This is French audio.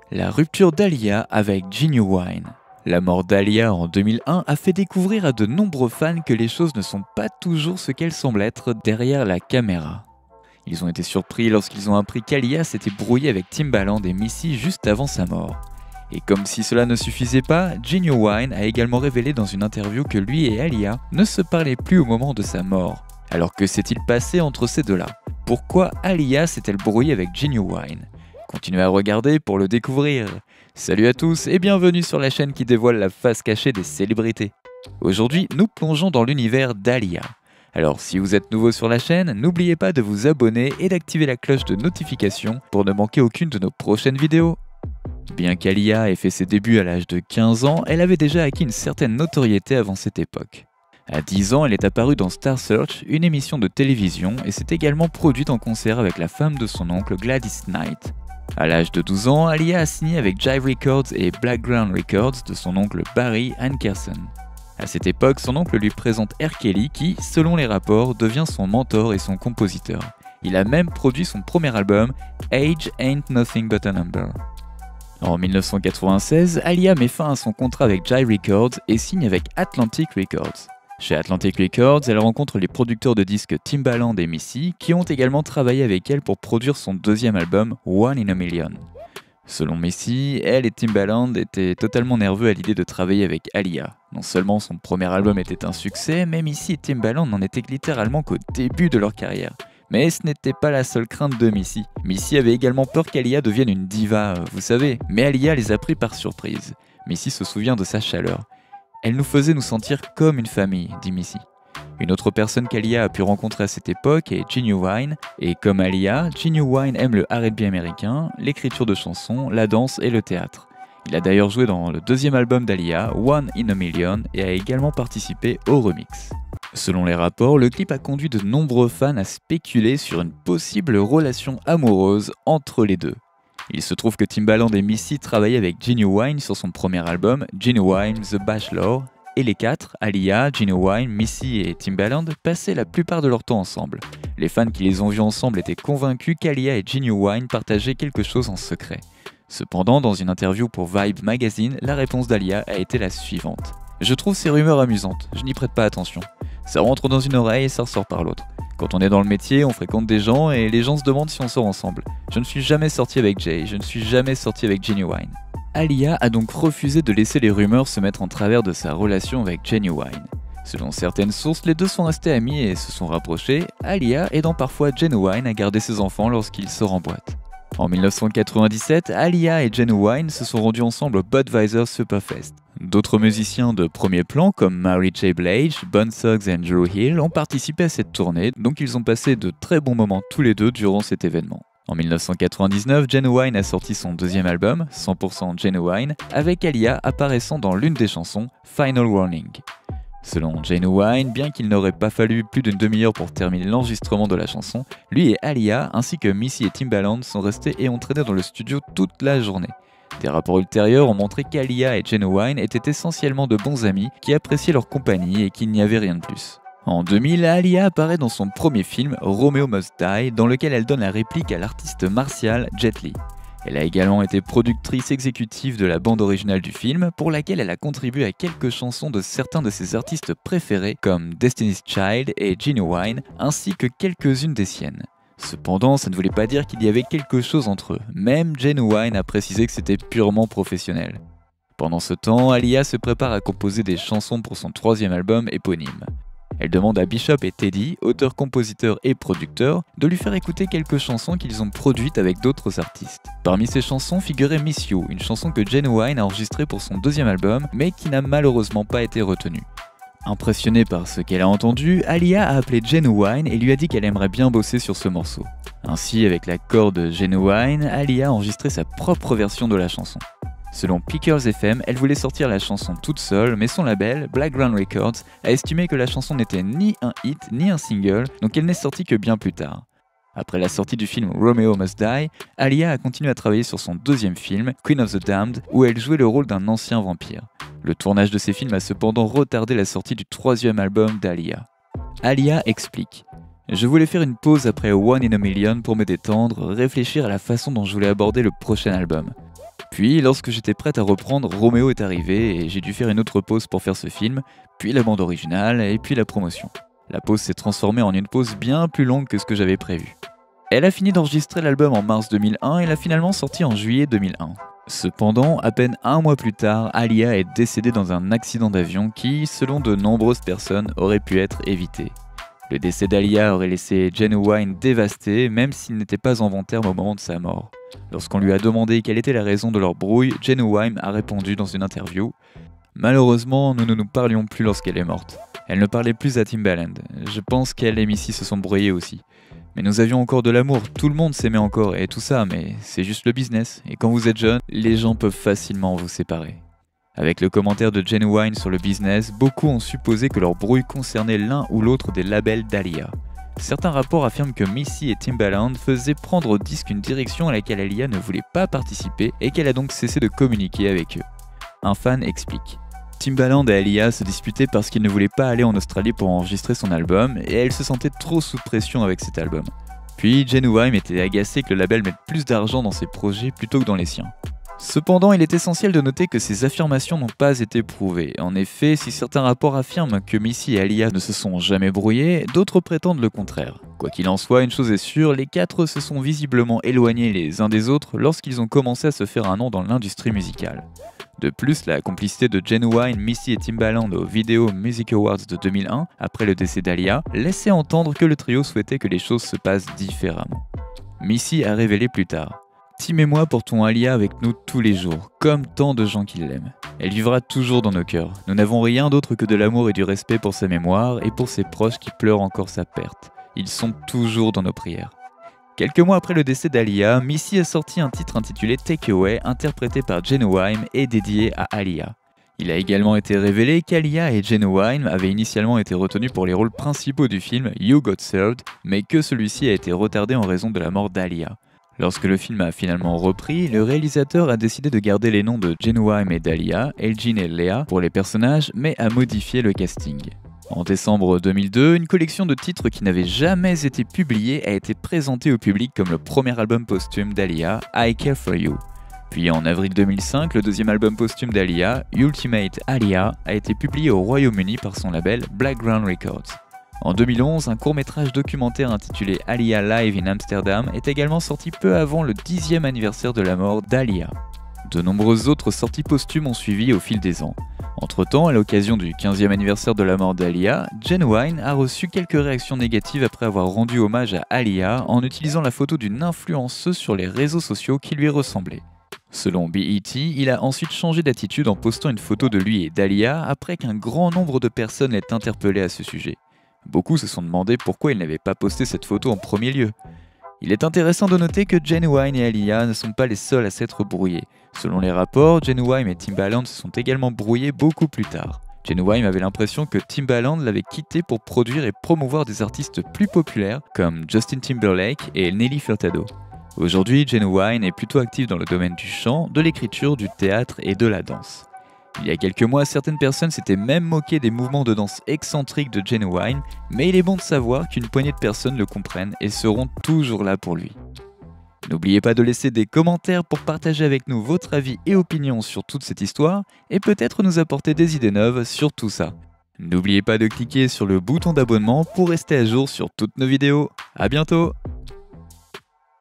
La rupture d'Alia avec Genuine. La mort d'Alia en 2001 a fait découvrir à de nombreux fans que les choses ne sont pas toujours ce qu'elles semblent être derrière la caméra. Ils ont été surpris lorsqu'ils ont appris qu'Alia s'était brouillée avec Timbaland et Missy juste avant sa mort. Et comme si cela ne suffisait pas, Genuine a également révélé dans une interview que lui et Alia ne se parlaient plus au moment de sa mort. Alors que s'est-il passé entre ces deux-là? Pourquoi Alia s'est-elle brouillée avec Genuine? Continuez à regarder pour le découvrir. Salut à tous et bienvenue sur la chaîne qui dévoile la face cachée des célébrités. Aujourd'hui, nous plongeons dans l'univers d'Alia. Alors si vous êtes nouveau sur la chaîne, n'oubliez pas de vous abonner et d'activer la cloche de notification pour ne manquer aucune de nos prochaines vidéos. Bien qu'Alia ait fait ses débuts à l'âge de 15 ans, elle avait déjà acquis une certaine notoriété avant cette époque. À 10 ans, elle est apparue dans Star Search, une émission de télévision, et s'est également produite en concert avec la femme de son oncle Gladys Knight. À l'âge de 12 ans, Alia a signé avec Jive Records et Blackground Records de son oncle Barry Hankerson. À cette époque, son oncle lui présente R. Kelly qui, selon les rapports, devient son mentor et son compositeur. Il a même produit son premier album, Age Ain't Nothing But a Number. En 1996, Alia met fin à son contrat avec Jive Records et signe avec Atlantic Records. Chez Atlantic Records, elle rencontre les producteurs de disques Timbaland et Missy qui ont également travaillé avec elle pour produire son deuxième album, One in a Million. Selon Missy, elle et Timbaland étaient totalement nerveux à l'idée de travailler avec Alia. Non seulement son premier album était un succès, mais Missy et Timbaland n'en étaient littéralement qu'au début de leur carrière. Mais ce n'était pas la seule crainte de Missy. Missy avait également peur qu'Alia devienne une diva, vous savez, mais Alia les a pris par surprise. Missy se souvient de sa chaleur. Elle nous faisait nous sentir comme une famille, dit Missy. Une autre personne qu'Alia a pu rencontrer à cette époque est Genuine, et comme Alia, Genuine aime le R&B américain, l'écriture de chansons, la danse et le théâtre. Il a d'ailleurs joué dans le deuxième album d'Alia, One in a Million, et a également participé au remix. Selon les rapports, le clip a conduit de nombreux fans à spéculer sur une possible relation amoureuse entre les deux. Il se trouve que Timbaland et Missy travaillaient avec Genuine sur son premier album, Genuine The Bachelor, et les quatre, Alia, Genuine, Missy et Timbaland, passaient la plupart de leur temps ensemble. Les fans qui les ont vus ensemble étaient convaincus qu'Alia et Genuine partageaient quelque chose en secret. Cependant, dans une interview pour Vibe Magazine, la réponse d'Alia a été la suivante. « Je trouve ces rumeurs amusantes, je n'y prête pas attention. Ça rentre dans une oreille et ça ressort par l'autre. Quand on est dans le métier, on fréquente des gens et les gens se demandent si on sort ensemble. Je ne suis jamais sorti avec Jay, je ne suis jamais sorti avec Genuine. » Alia a donc refusé de laisser les rumeurs se mettre en travers de sa relation avec Genuine. Selon certaines sources, les deux sont restés amis et se sont rapprochés, Alia aidant parfois Genuine à garder ses enfants lorsqu'il sort en boîte. En 1997, Alia et Genuine se sont rendus ensemble au Budweiser Superfest. D'autres musiciens de premier plan comme Mary J. Blige, Bone Thugs et Drew Hill ont participé à cette tournée, donc ils ont passé de très bons moments tous les deux durant cet événement. En 1999, Genuine a sorti son deuxième album, 100% Genuine, avec Alia apparaissant dans l'une des chansons, Final Warning. Selon Genuine, bien qu'il n'aurait pas fallu plus d'une demi-heure pour terminer l'enregistrement de la chanson, lui et Alia, ainsi que Missy et Timbaland, sont restés et ont traîné dans le studio toute la journée. Des rapports ultérieurs ont montré qu'Alia et Genuine étaient essentiellement de bons amis qui appréciaient leur compagnie et qu'il n'y avait rien de plus. En 2000, Alia apparaît dans son premier film, Romeo Must Die, dans lequel elle donne la réplique à l'artiste martial Jet Li. Elle a également été productrice exécutive de la bande originale du film, pour laquelle elle a contribué à quelques chansons de certains de ses artistes préférés comme Destiny's Child et Genuine, ainsi que quelques-unes des siennes. Cependant, ça ne voulait pas dire qu'il y avait quelque chose entre eux, même Genuine a précisé que c'était purement professionnel. Pendant ce temps, Alia se prépare à composer des chansons pour son troisième album éponyme. Elle demande à Bishop et Teddy, auteurs, compositeurs et producteurs, de lui faire écouter quelques chansons qu'ils ont produites avec d'autres artistes. Parmi ces chansons figurait Miss You, une chanson que Genuine a enregistrée pour son deuxième album, mais qui n'a malheureusement pas été retenue. Impressionnée par ce qu'elle a entendu, Alia a appelé Genuine et lui a dit qu'elle aimerait bien bosser sur ce morceau. Ainsi, avec l'accord de Genuine, Alia a enregistré sa propre version de la chanson. Selon Pickers FM, elle voulait sortir la chanson toute seule, mais son label, Blackground Records, a estimé que la chanson n'était ni un hit ni un single, donc elle n'est sortie que bien plus tard. Après la sortie du film Romeo Must Die, Alia a continué à travailler sur son deuxième film, Queen of the Damned, où elle jouait le rôle d'un ancien vampire. Le tournage de ces films a cependant retardé la sortie du troisième album d'Alia. Alia explique. Je voulais faire une pause après One in a Million pour me détendre, réfléchir à la façon dont je voulais aborder le prochain album. Puis, lorsque j'étais prête à reprendre, Roméo est arrivé et j'ai dû faire une autre pause pour faire ce film, puis la bande originale et puis la promotion. La pause s'est transformée en une pause bien plus longue que ce que j'avais prévu. Elle a fini d'enregistrer l'album en mars 2001 et l'a finalement sorti en juillet 2001. Cependant, à peine un mois plus tard, Aaliyah est décédée dans un accident d'avion qui, selon de nombreuses personnes, aurait pu être évité. Le décès d'Aaliyah aurait laissé Ginuwine dévastée, même s'il n'était pas en bon terme au moment de sa mort. Lorsqu'on lui a demandé quelle était la raison de leur brouille, Ginuwine a répondu dans une interview « Malheureusement, nous ne nous parlions plus lorsqu'elle est morte. Elle ne parlait plus à Timbaland. Je pense qu'elle et Missy se sont brouillées aussi. Mais nous avions encore de l'amour, tout le monde s'aimait encore et tout ça, mais c'est juste le business. Et quand vous êtes jeune, les gens peuvent facilement vous séparer. » Avec le commentaire de Ginuwine sur le business, beaucoup ont supposé que leur brouille concernait l'un ou l'autre des labels d'Aaliyah. Certains rapports affirment que Missy et Timbaland faisaient prendre au disque une direction à laquelle Aaliyah ne voulait pas participer et qu'elle a donc cessé de communiquer avec eux. Un fan explique. Timbaland et Aaliyah se disputaient parce qu'il ne voulait pas aller en Australie pour enregistrer son album et elle se sentait trop sous pression avec cet album. Puis Ginuwine était agacée que le label mette plus d'argent dans ses projets plutôt que dans les siens. Cependant, il est essentiel de noter que ces affirmations n'ont pas été prouvées. En effet, si certains rapports affirment que Missy et Aaliyah ne se sont jamais brouillés, d'autres prétendent le contraire. Quoi qu'il en soit, une chose est sûre, les quatre se sont visiblement éloignés les uns des autres lorsqu'ils ont commencé à se faire un nom dans l'industrie musicale. De plus, la complicité de Ginuwine, Missy et Timbaland aux Video Music Awards de 2001, après le décès d'Aaliyah, laissait entendre que le trio souhaitait que les choses se passent différemment. Missy a révélé plus tard. Tim et moi portons Aaliyah avec nous tous les jours, comme tant de gens qui l'aiment. Elle vivra toujours dans nos cœurs. Nous n'avons rien d'autre que de l'amour et du respect pour sa mémoire et pour ses proches qui pleurent encore sa perte. Ils sont toujours dans nos prières. Quelques mois après le décès d'Aaliyah, Missy a sorti un titre intitulé Take Away, interprété par Ginuwine et dédié à Aaliyah. Il a également été révélé qu'Aaliyah et Ginuwine avaient initialement été retenus pour les rôles principaux du film You Got Served, mais que celui-ci a été retardé en raison de la mort d'Aaliyah. Lorsque le film a finalement repris, le réalisateur a décidé de garder les noms de Ginuwine et d'Aaliyah, Elgin et Leah pour les personnages, mais a modifié le casting. En décembre 2002, une collection de titres qui n'avaient jamais été publiés a été présentée au public comme le premier album posthume d'Aaliyah, I Care For You. Puis en avril 2005, le deuxième album posthume d'Aaliyah, Ultimate Aaliyah, a été publié au Royaume-Uni par son label Blackground Records. En 2011, un court-métrage documentaire intitulé Aaliyah Live in Amsterdam est également sorti peu avant le 10e anniversaire de la mort d'Aaliyah. De nombreuses autres sorties posthumes ont suivi au fil des ans. Entre-temps, à l'occasion du 15e anniversaire de la mort d'Aaliyah, Ginuwine a reçu quelques réactions négatives après avoir rendu hommage à Aaliyah en utilisant la photo d'une influenceuse sur les réseaux sociaux qui lui ressemblait. Selon BET, il a ensuite changé d'attitude en postant une photo de lui et d'Aaliyah après qu'un grand nombre de personnes l'aient interpellé à ce sujet. Beaucoup se sont demandé pourquoi il n'avait pas posté cette photo en premier lieu. Il est intéressant de noter que Ginuwine et Aaliyah ne sont pas les seuls à s'être brouillés. Selon les rapports, Ginuwine et Timbaland se sont également brouillés beaucoup plus tard. Ginuwine avait l'impression que Timbaland l'avait quitté pour produire et promouvoir des artistes plus populaires comme Justin Timberlake et Nelly Furtado. Aujourd'hui, Ginuwine est plutôt active dans le domaine du chant, de l'écriture, du théâtre et de la danse. Il y a quelques mois, certaines personnes s'étaient même moquées des mouvements de danse excentriques de Ginuwine, mais il est bon de savoir qu'une poignée de personnes le comprennent et seront toujours là pour lui. N'oubliez pas de laisser des commentaires pour partager avec nous votre avis et opinions sur toute cette histoire et peut-être nous apporter des idées neuves sur tout ça. N'oubliez pas de cliquer sur le bouton d'abonnement pour rester à jour sur toutes nos vidéos. À bientôt!